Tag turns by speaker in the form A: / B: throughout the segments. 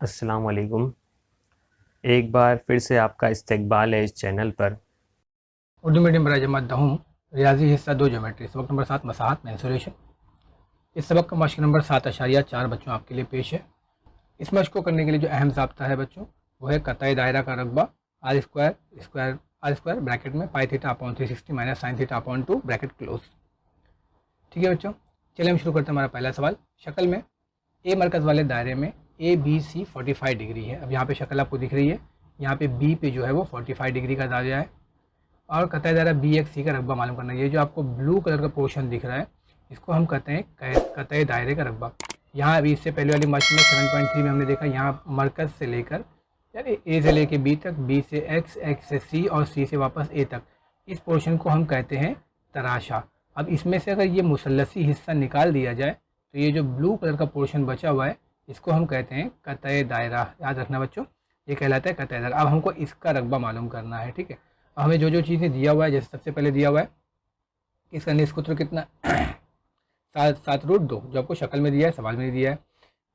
A: अस्सलाम वालेकुम। एक बार फिर से आपका इस्तकबाल है इस चैनल पर।
B: उर्दू मीडियम बराए जमात दहूम रियाजी हिस्सा 2 ज्योमेट्री सबक नंबर 7 मसाहत मेंसुरेशन। इस सबक का मश्क नंबर 7.4 बच्चों आपके लिए पेश है। इस मश्क को करने के लिए जो अहम ज़ाब्ता है बच्चों वो है कतई दायरा का रकबा आर स्क्वायर ब्रैकेट में pi theta upon 360 minus sine theta upon 2 bracket close. ठीक है बच्चों, चलिए हम शुरू करते हैं। हमारा पहला सवाल, शक्ल में ए मरकज़ वाले दायरे में ए बी सी 45 डिग्री है। अब यहाँ पे शक्ल आपको दिख रही है, यहाँ पे बी पे जो है वो 45 डिग्री का दायरा है और कतई दायरा बी एक्स सी का रकबा मालूम करना है। ये जो आपको ब्लू कलर का पोर्शन दिख रहा है इसको हम कहते हैं कतई दायरे का रकबा। यहाँ अभी इससे पहले वाली मश्क में 7.3 में हमने देखा, यहाँ मरकज़ से लेकर यानी ए से लेकर बी तक, बी से एक्स, एक्स से सी और सी से वापस ए तक, इस पोर्शन को हम कहते हैं तराशा। अब इसमें से अगर ये मुसल्लसी हिस्सा निकाल दिया जाए तो ये जो ब्लू कलर का पोर्शन बचा हुआ है इसको हम कहते हैं कतई दायरा। याद रखना बच्चों, ये कहलाता है कतई दायरा। अब हमको इसका रकबा मालूम करना है। ठीक है, हमें जो जो चीज़ें दिया हुआ है, जैसे सबसे पहले दिया हुआ है कि इसका निष्कुत्र कितना 7√2 जो आपको शक्ल में दिया है, सवाल में दिया है।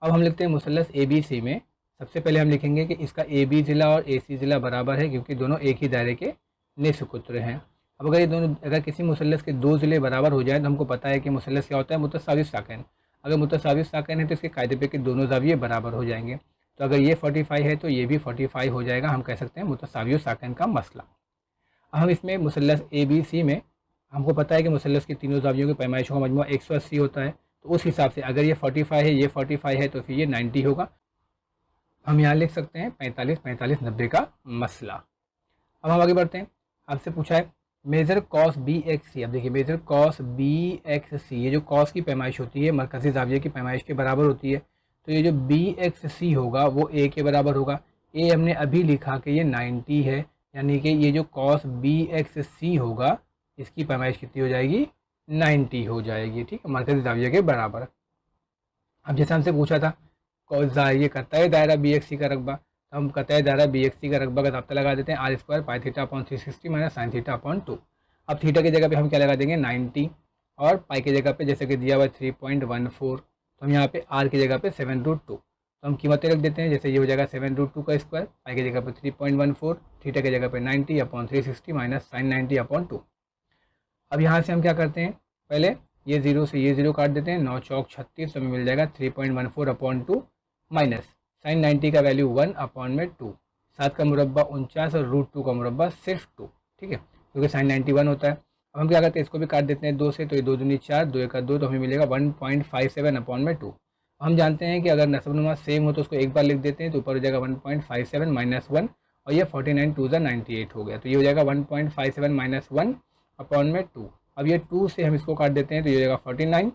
B: अब हम लिखते हैं मुसल्लस ए बी सी में सबसे पहले हम लिखेंगे कि इसका ए बी ज़िला और ए सी ज़िला बराबर है क्योंकि दोनों एक ही दायरे के निष्कुत्र हैं। अब अगर किसी मुसल्लस के दो ज़िले बराबर हो जाए तो हमको पता है कि मुसल्लस क्या होता है, मुतसाविस साकिन। अगर मुतसाविस साकिन है तो इसके कायदे पे कि दोनों ज़ाविये बराबर हो जाएंगे। तो अगर ये 45 है तो ये भी 45 हो जाएगा। हम कह सकते हैं मुतसाविस साकिन का मसला। हम इसमें मुसल्लस ए बी सी में हमको पता है कि मुसल्लस की तीनों ज़ावियों की पैमाइशों का मजमूआ 180 होता है। तो उस हिसाब से अगर ये 45 है, ये 45 है, तो फिर ये 90 होगा। हम यहाँ लिख सकते हैं 45 45 90 का मसला। अब हम आगे बढ़ते हैं। आपसे पूछा है मेज़र कॉस बी एक्स सी। अब देखिए मेज़र कॉस बी एक्स सी, ये जो कॉस की पैमाइश होती है मरकज़ी ज़ाविये की पैमाइश के बराबर होती है। तो ये जो बी एक्स सी होगा वो ए के बराबर होगा। ए हमने अभी लिखा कि ये 90 है, यानी कि ये जो कॉस बी एक्स सी होगा इसकी पैमाइश कितनी हो जाएगी, 90 हो जाएगी। ठीक है, मरकज़ी ज़ाविये के बराबर। अब जैसे हमसे पूछा था ये कतई दायरा बी एक्स सी का रकबा, तो हम कतई दायरा बी एक्स सी का रकबा का ज़ाब्ता लगा देते हैं r square pi theta upon 360 minus sine theta upon 2। अब थीटा की जगह पे हम क्या लगा देंगे 90 और पाई की जगह पे जैसे कि दिया हुआ 3.14, तो हम यहाँ पे आर की जगह पे 7√2, तो हम कीमतें रख देते हैं। जैसे ये हो जाएगा 7√2 का स्क्वायर, पाई की जगह पे 3.14, थीटा की जगह पे 90 अपॉन 360 माइनस साइन 90 अपॉन 2। अब यहाँ से हम क्या करते हैं, पहले ये जीरो से ये जीरो काट देते हैं, 9 चौक 36, तो हमें मिल जाएगा 3.14 अपॉन 2 माइनस साइन 90 का वैल्यू 1 अपॉन में 2, 7 का मुरब्बा 49 और √2 का मुरब्बा सिर्फ 2। ठीक है, क्योंकि साइन 91 होता है। अब हम क्या करते हैं, इसको भी काट देते हैं 2 से, तो ये 2 दूनी 4, 2 1 2, तो हमें मिलेगा 1.57 अपॉन में 2। हम जानते हैं कि अगर नस्बनुमा सेम हो तो उसको एक बार लिख देते हैं, तो ऊपर हो जाएगा 1.57 माइनस 1 और ये 49 2 98 हो गया, तो ये हो जाएगा 1.57 माइनस 1 अपॉन में 2। अब ये 2 से हम इसको काट देते हैं, तो ये हो जाएगा 49,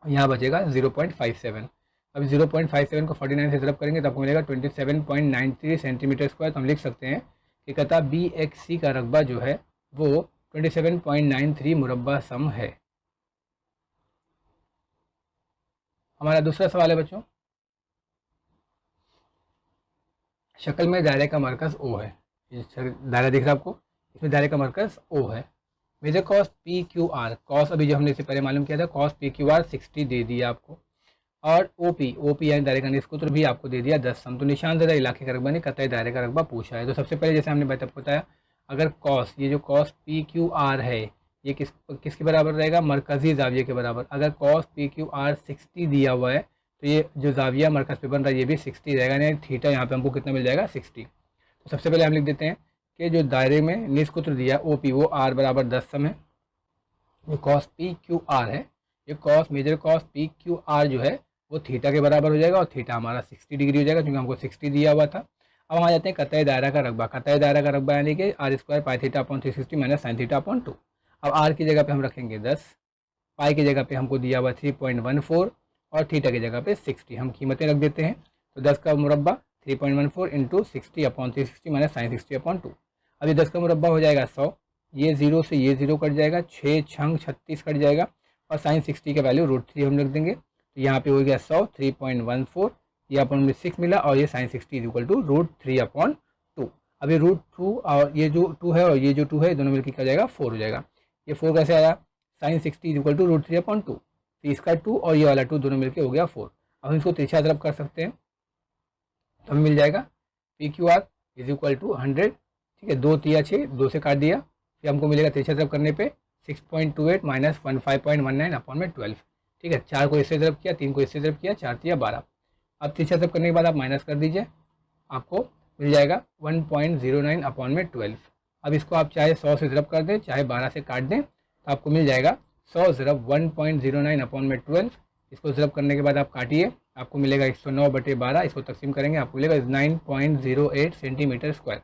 B: यहाँ बचेगा 0.57। अब 0.57 को 49 से ज़रब करेंगे तो आपको मिलेगा 27.93 सेंटीमीटर स्क्वायर। तो हम लिख सकते हैं कि कता बी एक्स सी का रकबा जो है वो 27.93 मुरब्बा सम है। हमारा दूसरा सवाल है बच्चों, शक्ल में दायरे का मरकज़ ओ है। दायरा दिख रहा है आपको, इसमें दायरे का मरकज़ ओ है। Major cos p q r, cos अभी जो हमने इससे पहले मालूम किया था, कॉस पी क्यू आर 60 दे दिया आपको, और ओपी यानी दायरे का निष्कुत्र भी आपको दे दिया 10 सम। तो निशान ज़्यादा इलाके का रकबा नहीं, कतई दायरे का रकबा पूछा है। तो सबसे पहले जैसे हमने बताया, अगर कॉस, ये जो कॉस पी क्यू आर है ये किसके बराबर रहेगा, मरकज़ी ज़ाविये के बराबर। अगर कॉस पी क्यू आर 60 दिया हुआ है तो ये जो ज़ाविया मरकज़ पे बन रहा है ये भी 60 रहेगा, यानी थीटा यहाँ पे हमको कितना मिल जाएगा 60। तो सबसे पहले हम लिख देते हैं कि जो दायरे में निष्कुत्र दिया ओपी वो आर बराबर 10 सम है। जो कॉस पी क्यू आर है, ये cos major cos p q r जो है वो थीटा के बराबर हो जाएगा और थीटा हमारा 60 डिग्री हो जाएगा क्योंकि हमको 60 दिया हुआ था। अब हम आ जाते हैं कतई दायरा का रकबा। कतई दायरा का रकबा यानी कि r square pi theta upon 360 minus sine theta upon 2। अब आर की जगह पे हम रखेंगे 10, पाई की जगह पे हमको दिया हुआ 3.14 और थीटा की जगह पे 60। हम कीमतें रख देते हैं, तो 10 का मुरब्बा 3.14 into 60 upon 360 minus sine 60 upon 2। अब ये 10 का मुरब्बा हो जाएगा 100, ये जीरो से ये जीरो कट जाएगा, 6 छंग 36 कट जाएगा और साइन 60 का वैल्यू √3 हम रख देंगे। तो यहाँ पे हो गया 100 3.14, ये अपन में 6 मिला और ये sine 60 is equal to √3 upon 2। अब ये √2 और ये जो 2 है और ये जो 2 है दोनों मिलकर क्या हो जाएगा 4 हो जाएगा। ये 4 कैसे आया, sine 60 is equal to √3 upon 2, तो इसका 2 और ये वाला 2 दोनों मिलकर हो गया 4। अब हम इसको तिरछा तरफ कर सकते हैं, तो हमें मिल जाएगा p q r is equal to 100, ठीक है, 2 तिया 6, 2 से काट दिया, फिर हमको मिलेगा तिरछा तरफ करने पे 6.28 माइनस 15.19 अपॉन में 12, ठीक है, 4 को इससे तरफ किया, 3 को इससे तरफ किया, 4 तिया 12। अब तिरछा तरफ करने के बाद आप माइनस कर दीजिए, आपको मिल जाएगा 1.09 अपॉन में 12। अब इसको आप चाहे 100 से ज़रब कर दें, चाहे 12 से काट दें, तो आपको मिल जाएगा 100 ज़रब 1.09 अपॉन में 12। इसको ज़रब करने के बाद आप काटिए, आपको मिलेगा 109/12, इसको तकसीम करेंगे आपको मिलेगा 9.08 सेंटीमीटर स्क्वायर।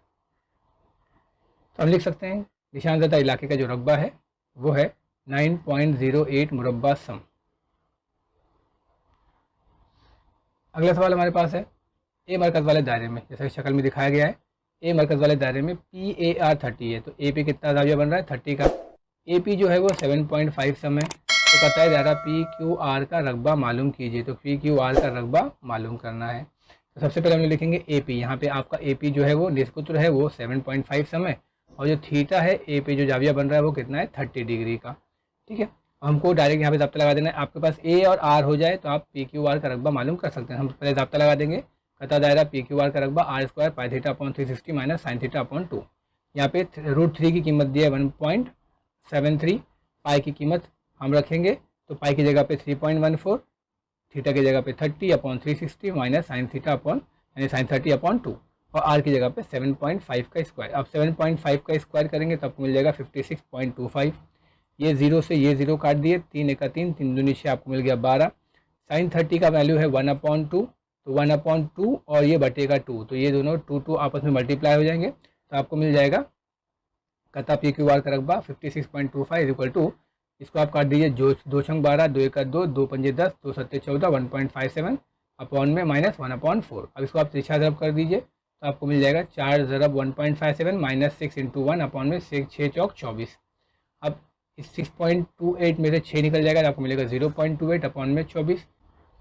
B: तो हम लिख सकते हैं निशानज़दा इलाके का जो रकबा है वो है 9.08 मुरब्बा सम। अगला सवाल हमारे पास है ए मरकज़ वाले दायरे में, जैसा कि शक्ल में दिखाया गया है, ए मरकज़ वाले दायरे में पी ए आर 30 है, तो ए पी कितना जाविया बन रहा है 30 का, ए पी जो है वो 7.5 सम है, तो कहता है दायरा पी क्यू आर का रकबा मालूम कीजिए। तो पी क्यू आर का रकबा मालूम करना है, तो सबसे पहले हम लोग लिखेंगे ए पी। यहाँ पे आपका ए पी जो है वो निस्कुत्र है वो 7.5 सम है, और जो थीटा है ए पे जो जाविया बन रहा है वो कितना है 30 डिग्री का, ठीक है। हमको डायरेक्ट यहाँ पे ज़ाब्ता लगा देना है, आपके पास ए और आर हो जाए तो आप पी क्यू आर का रकबा मालूम कर सकते हैं। हम पहले ज़ाब्ता लगा देंगे, कता दायरा पी क्यू आर का रकबा r square pi theta upon 360 minus sine theta upon 2। यहाँ पे √3 की कीमत दी है 1.73, पाई की कीमत हम रखेंगे तो पाई की जगह पे 3.14, थीटा की जगह पे 30 upon 360 minus sine theta upon यानी साइन 30 अपॉन 2, और आर की जगह पे 7.5 का स्क्वायर। अब 7.5 का स्क्वायर करेंगे तो आपको मिल जाएगा 56.25। ये 0 से ये 0 काट दिए, 3 1 3, 3 दूनी 6, आपको मिल गया 12। साइन 30 का वैल्यू है 1/2, तो 1/2 और ये बटेगा 2, तो ये दोनों 2 आपस में मल्टीप्लाई हो जाएंगे, तो आपको मिल जाएगा कता पी क्यू आर का रकबा 56.25 इज इक्वल टू, इसको आप काट दीजिए, जो 2 छंग 12, 2 1 2, 2 पंजे 10, 2 सत्ते 14, 1.57 अपॉन में माइनस 1/4। अब इसको आप तिरछा ज़रब कर दीजिए तो आपको मिल जाएगा 4 ज़रब 1.57 माइनस 6 इंटू 1 अपॉन में 6 चौक 24। अब इस 6.28 में से 6 निकल जाएगा तो आपको मिलेगा 0.28 अपॉन में 24।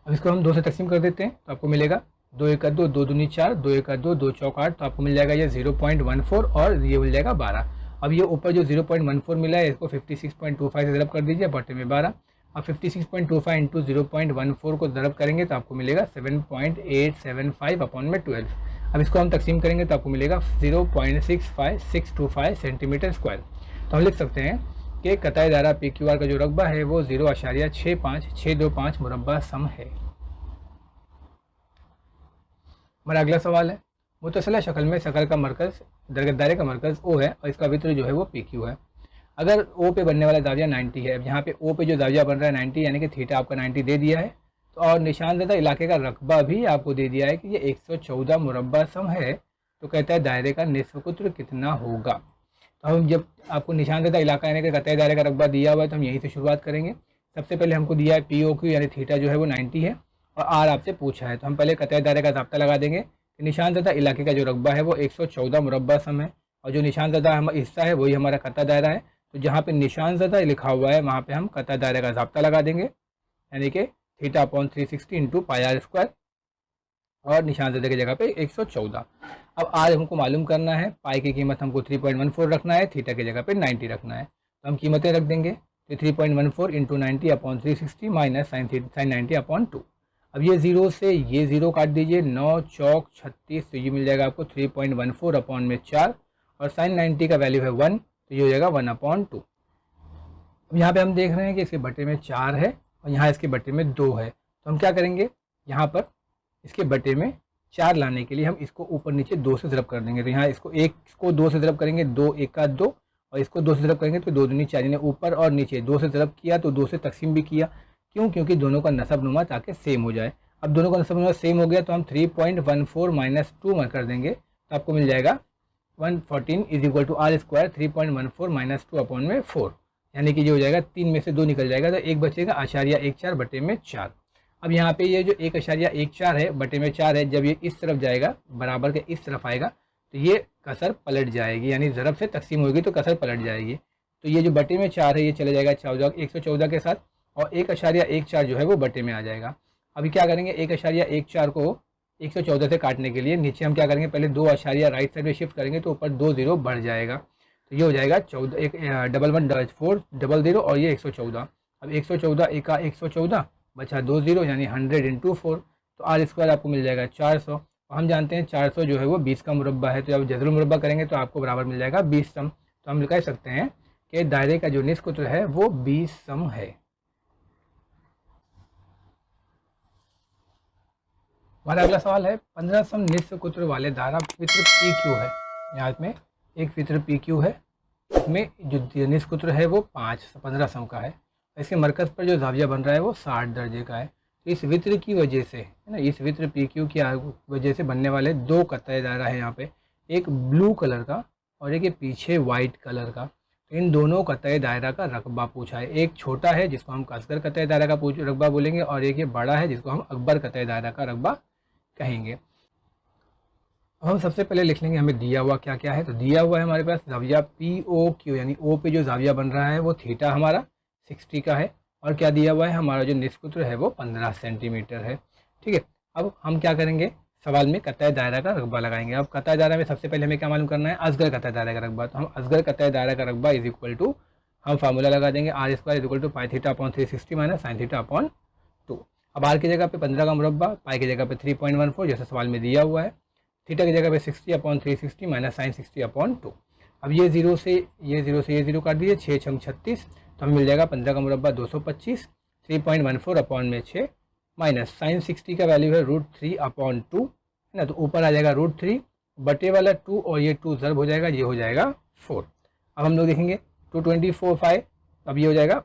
B: अब इसको हम 2 से तकसीम कर देते हैं तो आपको मिलेगा 2 1 2, 2 दूनी 4, 2 1 2, 2 चौक 8, तो आपको मिल जाएगा ये 0.14 और ये मिल जाएगा 12। अब ये ऊपर जो 0.14 मिला है इसको 56.25 से ज़रब कर दीजिए, बटे में 12। अब 56.25 इंटू 0.14 को ज़रब करेंगे तो आपको मिलेगा 7.875 अपॉन में 12। अब इसको हम तकसीम करेंगे तो आपको मिलेगा 0.65625 सेंटीमीटर स्क्वायर। तो हम लिख सकते हैं कि कताई दायरा पी क्यू आर का जो रकबा है वो 0.65625 मुरब्बा सम है। हमारा अगला सवाल है मुतसिला शक्ल में शकल का मरकज़ दायरे का मरकज़ ओ है और इसका वित्र जो है वो पी क्यू है। अगर ओ पे बनने वाला दाविया 90 है, अब यहाँ पे ओ पे जो दाविया बन रहा है 90 यानी कि थीटा आपका 90 दे दिया है, तो और निशानदेदा इलाके का रकबा भी आपको दे दिया है कि ये 114 मुरब्बा सम है, तो कहता है दायरे का निस्फ कुत्र कितना होगा। तो हम जब आपको निशानदेदा इलाका यानी कि कतई दायरे का रकबा दिया हुआ है तो हम यहीं से शुरुआत करेंगे। सबसे पहले हमको दिया है पी ओ क्यू यानी थीटा जो है वो 90 है और आर आपसे पूछा है, तो हम पहले कतई दायरे का ज़ाब्ता लगा देंगे कि निशानदेदा इलाके का जो रकबा है वो 114 मुरब्बा सम है, और जो निशानदेदा हमारा हिस्सा है वही हमारा कता दायरा है। तो जहाँ पे निशानज़दा लिखा हुआ है वहाँ पे हम कता दायरे का ज़ाब्ता लगा देंगे, यानी कि theta upon 360 into pi r square और निशानज़दा की जगह पे 114। अब आर हमको मालूम करना है, पाई की कीमत हमको 3.14 रखना है, थीटा की जगह पे 90 रखना है, तो हम कीमतें रख देंगे। तो 3.14 into 90 upon 360 minus sine 90 upon 2। अब ये 0 से ये 0 काट दीजिए, 9 चौक 36, तो ये मिल जाएगा आपको 3.14 अपॉन में 4, और साइन 90 का वैल्यू है 1, तो ये हो जाएगा 1/2। अब यहाँ पे हम देख रहे हैं कि इसके बटे में 4 है और यहाँ इसके बटे में 2 है, तो हम क्या करेंगे, यहाँ पर इसके बटे में 4 लाने के लिए हम इसको ऊपर नीचे 2 से ज़रब कर देंगे। तो यहाँ इसको 2 से ज़रब करेंगे, 2 1 2, और इसको 2 से ज़रब करेंगे तो 2 दूनी 4, यानी ऊपर और नीचे 2 से ज़रब किया तो 2 से तकसीम भी किया। क्यों? क्योंकि दोनों का नसब नुमा ताकि सेम हो जाए। अब दोनों का नसब नुमा सेम हो गया तो हम 3.14 माइनस 2 में कर देंगे, तो आपको मिल जाएगा 114 is equal to r square 3.14 minus 2 upon में 4, यानी कि ये हो जाएगा 3 में से 2 निकल जाएगा तो एक बचेगा आशारिया 14 बटे में 4। अब यहाँ पे ये जो 1.14 है बटे में 4 है, जब ये इस तरफ जाएगा बराबर के इस तरफ आएगा तो ये कसर पलट जाएगी, यानी ज़रब से तकसीम होगी तो कसर पलट जाएगी। तो ये जो बटे में 4 है ये चले जाएगा 114 के साथ, और 1.14 जो है वो बटे में आ जाएगा। अभी क्या करेंगे, 1.14 को 114 से काटने के लिए नीचे हम क्या करेंगे, पहले 2 आशारिया राइट साइड में शिफ्ट करेंगे तो ऊपर 2 0 बढ़ जाएगा, तो ये हो जाएगा 111400 और ये 114। अब 114 1 114 बचा 2 0 यानी 100 इंटू 4, तो आर स्क्वायर आपको मिल जाएगा 400। हम जानते हैं 400 जो है वो 20 का मुरब्बा है, तो जब जज़रुल मुरब्बा करेंगे तो आपको बराबर मिल जाएगा 20 सम। तो हम कह सकते हैं कि दायरे का जो निस्फ कुत्र है वो 20 सम है। हमारा अगला सवाल है 15 सम निस्फ कुत्र वाले धारा वित्र पी क्यू है। यहाँ में एक वित्र पी क्यू है, इसमें जो निस्फ कुत्र है वो 15 सम का है। इसके मरकज़ पर जो जाविया बन रहा है वो 60 दर्जे का है। तो इस वित्र की वजह से है ना, इस वित्र पी क्यू की वजह से बनने वाले दो कतई दायरा है यहाँ पे, एक ब्लू कलर का और एक ये पीछे वाइट कलर का। तो इन दोनों कतई दायरा का रकबा पूछा है। एक छोटा है जिसको हम असगर कतई दायरा का रकबा बोलेंगे, और एक ये बड़ा है जिसको हम अकबर कतई दायरा का रकबा कहेंगे। अब हम सबसे पहले लिख लेंगे हमें दिया हुआ क्या क्या है। तो दिया हुआ है हमारे पास जाविया पी ओ क्यू, यानी ओ पे जो जाविया बन रहा है वो थीटा हमारा 60 का है, और क्या दिया हुआ है हमारा जो निस्फ कुत्र है वो 15 सेंटीमीटर है। ठीक है, अब हम क्या करेंगे, सवाल में कतई दायरा का रकबा लगाएंगे। अब कतई दायरा में सबसे पहले हमें क्या मालूम करना है, असगर कतई दायरा का रकबा। तो हम असगर कतई दायरा का रकबा इज इक्वल टू, हम फार्मूला लगा देंगे r square is equal to pi theta upon 360 minus sine theta upon 2। अब आर की जगह पे 15 का मुरब्बा, पाई की जगह पे 3.14 जैसे सवाल में दिया हुआ है, थीटा की जगह पे 60 अपॉन 360 माइनस साइन 60 अपॉन 2। अब ये जीरो से ये जीरो काट दीजिए, 6 छंग 36, तो हमें मिल जाएगा 15 का मुरब्बा 225, 3.14 अपॉन में 6 माइनस साइन 60 का वैल्यू है √3 अपॉन 2 है ना, तो ऊपर आ जाएगा √3 बटे वाला 2 और ये 2 ज़र्ब हो जाएगा, ये हो जाएगा 4। अब हम लोग देखेंगे 224/5, अब ये हो जाएगा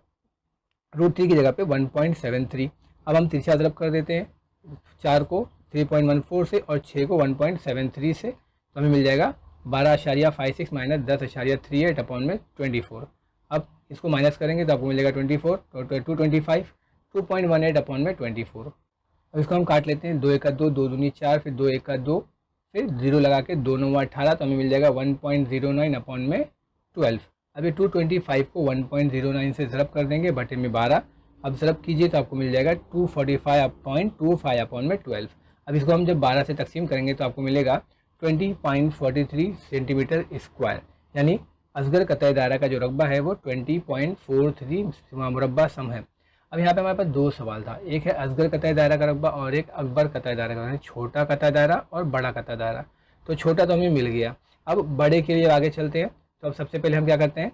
B: √3 की जगह पे 1.73। अब हम तिरछा ज़र्ब कर देते हैं 4 को 3.14 से और 6 को 1.73 से, तो हमें मिल जाएगा 12.56 माइनस 10.38 अपॉन में 24। अब इसको माइनस करेंगे तो आपको मिलेगा 24, तो 225, 2.18 अपॉन में 24। अब इसको हम काट लेते हैं, 2 1 2, 2 दूनी 4, फिर 2 1 2, फिर 0 लगा के 2 9 18, तो हमें मिल जाएगा 1.09 अपॉन में 12। अभी 225 को 1.09 से ज़रब कर देंगे बटे में 12, अब ज़रब कीजिए तो आपको मिल जाएगा 245.25 अपॉन में 12। अब इसको हम जब 12 से तकसीम करेंगे तो आपको मिलेगा 20.43 सेंटीमीटर स्क्वायर, यानी असगर कतई दायरा का जो रकबा है वो 20.43 मुरब्बा सम है। अब यहाँ पे हमारे पास दो सवाल था, एक है असगर कतई दायरा का रकबा और एक अकबर कतई दायरा का, छोटा कतई दायरा और बड़ा कतई दायरा। तो छोटा तो हमें मिल गया, अब बड़े के लिए आगे चलते हैं। तो अब सबसे पहले हम क्या करते हैं,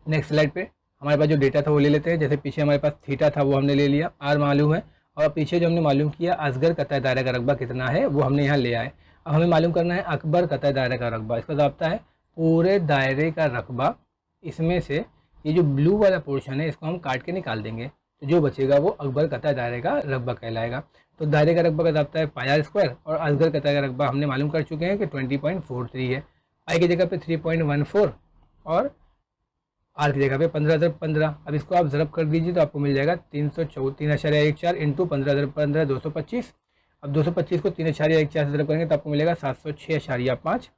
B: नेक्स्ट स्लाइड पे हमारे पास जो डेटा था वो ले लेते हैं। जैसे पीछे हमारे पास थीटा था वो हमने ले लिया, आर मालूम है, और पीछे जो हमने मालूम किया असगर कतई दायरा का रकबा कितना है वो हमने यहाँ ले आए। अब हमें मालूम करना है अकबर कतई दायरा का रकबा। इसका ज़ाब्ता है पूरे दायरे का रकबा, इसमें से ये जो ब्लू वाला पोर्शन है इसको हम काट के निकाल देंगे, तो जो बचेगा वो अकबर कतई दायरे का रकबा कहलाएगा। तो दायरे का रकबा का ज़ाब्ता है पाई आर स्क्वायर, और असगर कतई का रकबा हमने मालूम कर चुके हैं कि 20.43 है। पाई की जगह पे 3.14 और आर की जगह पे 15 ज़रब 15। अब इसको आप ज़रब कर दीजिए तो आपको मिल जाएगा 334.14 इंटू 15 ज़रब 15 225। अब 225 को 3.14 से ज़रब करेंगे तो आपको मिलेगा 706.5,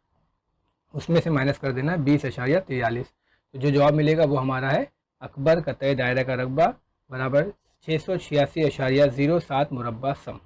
B: उसमें से माइनस कर देना 20.43। तो जो जवाब मिलेगा वो हमारा है अकबर कतई दायरा का रकबा बराबर 686.07 मुरब्बा सम।